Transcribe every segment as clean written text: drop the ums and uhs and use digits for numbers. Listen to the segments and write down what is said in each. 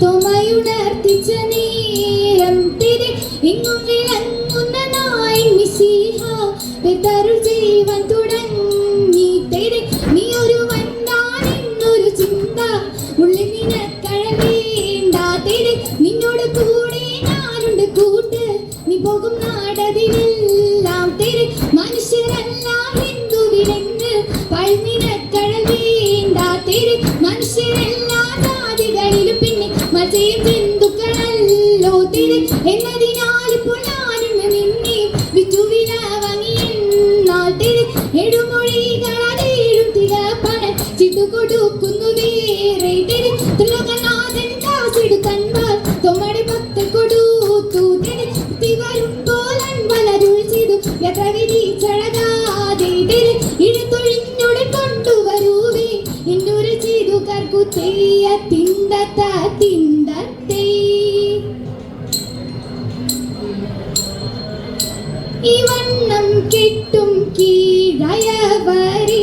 തുമയുണർത്തിച്ച നേരം തിരെ എങ്ങും വിളങ്ങുന്ന കെട്ടും കീഴയവരെ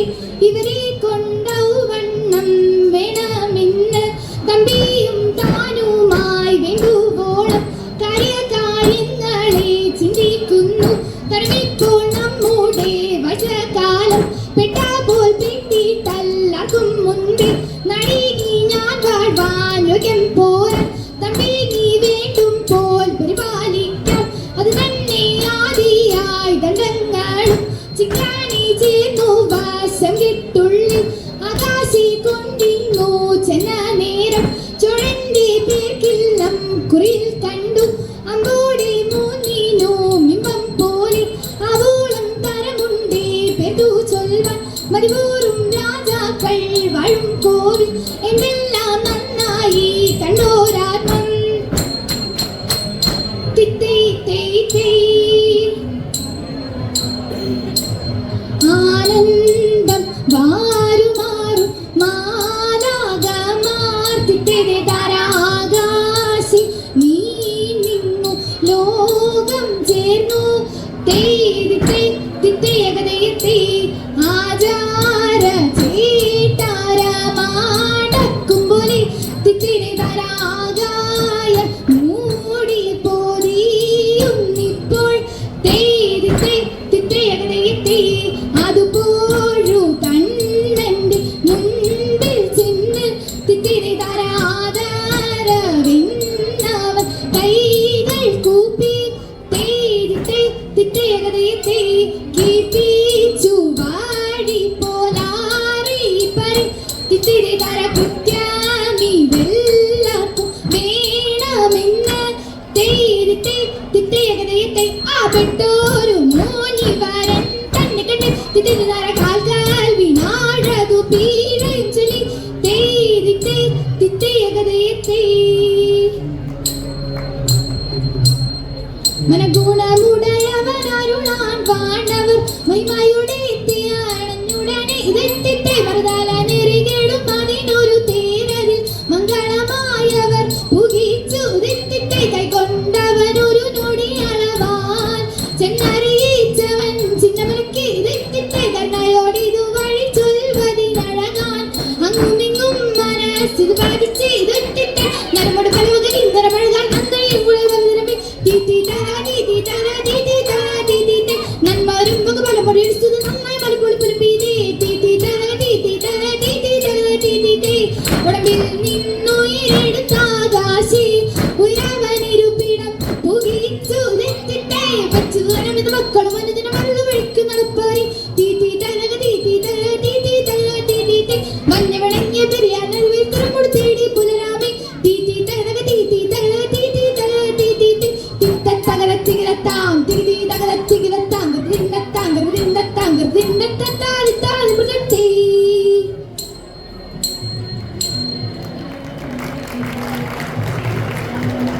ഇവരെ കൊണ്ടവണ്ണം വേണമെന്ന് തമ്പിയും താനുമായി വേണ്ടുവോളം കാര്യങ്ങളെ ചിന്തിക്കുന്നു. തരമിപ്പോൾ നമ്മുടെ വശകാലം പെട്ടാപോൽ പെട്ടിട്ടല്ലാർക്കും മുൻപേ നടിനി ഞാൻ വാഴ്വാൻ യോഗ്യം പോരാ. തമ്പി നീ വേണ്ടും പോൽ പരിപാലിക്കാം. അത് തന്നെ ആദിയായി ദണ്ഡങ്ങളും ചിക്കാനി ചേർന്നു വാസം കെട്ടുള്ളിൽ ആകാശി കൊണ്ടിന്നു ചെന്ന നേരം ചുഴന്റെ പേർക്കില്ലം കുറിയിൽ കണ്ടു. അമ്പോടെ മൂന്നിനോ മിമ്പം പോലെ അവോളം തരമുണ്ടേ പെട്ടു ചൊൽവാൻ മതിപൂറും രാജാക്കൾ വാഴും കോവിൽ എന്നെല്ലാം നന്നായി കണ്ടോരാത്മം. ആനന്ദം വാരുമാറും മാലാകമാർ തിത്തേതാരാകാശി നീ നിന്നു ലോകം ചേർന്നു. തിത്തേകതയത്തെ ആചാര ചേട്ടാരമാടക്കും പോലെ തിത്തേതാരാകായ മൂടി പോതിയുന്നിപ്പോൾ തിത്തേകതയത്തെ അതുപോഴു തന്നന്റെ മുൻപിൽ ചെന്ന് തിത്തേതാരാദരവിന്നവൻ കൈകൾ കൂപ്പി തിത്തേകതയത്തെ കീർത്തിച്ചു വാടി പോലാറിപ്പറി. തിത്തേതാര കൃത്യമിതെല്ലാവർക്കും വേണമെന്ന് തിത്തേകതയത്തെ ആ പെട്ടോരു മോനിവരൻ തന്നെ കണ്ട് തിത്തേതാര കാൽക്കാൽ വിനാഴതു പീഴയും ചൊല്ലി തിത്തേകതയത്തെ മനഗുണമുടയവനരുളാൻ വാണവർ മഹിമയുടെ എത്തിയാണഞ്ഞുടനെ ഇതെത്തിത്തെ മറുതാല നെറികേടും അതിനൊരു തേരതിൽ മംഗളമായവർ പുകിച്ചു ഇതെത്തിത്തെ കൈകൊണ്ടവനൊരു നൊടിയളവാൻ ചെന്നറിയിച്ചവൻ ചിന്നമലക്ക് ഇതെത്തിത്തെ കരുണയോട് ഇത് വഴി ചൊൽവതിനഴകാൻ അങ്ങുമിങ്ങും മനസ്സിത് പഴകിച്ച് ഇതെത്തിത്തെ നരമോട് കലവകൻ ഇന്ധരമഴകാൻ നന്ദയും കുളവതിരമി നന്മാരും പലമൊഴിയെടുത്തത് നന്നായി ഉടമ്പിൽ നിന്നുയരെടുത്താകാശി ഉയരവനിരുപ്പിടം പുകിച്ചു വച്ചു ഇത് മക്കളും അനുദിനം അരുളു വഴിക്കു നടപ്പായി മഞ്ഞ വിളങ്ങിയ പെരിയാർ നടുവിൽ തുറമുടി തേടി പുലരാമി തകരത്തികിരത്താം തിരിതി തകരത്തികിരത്താം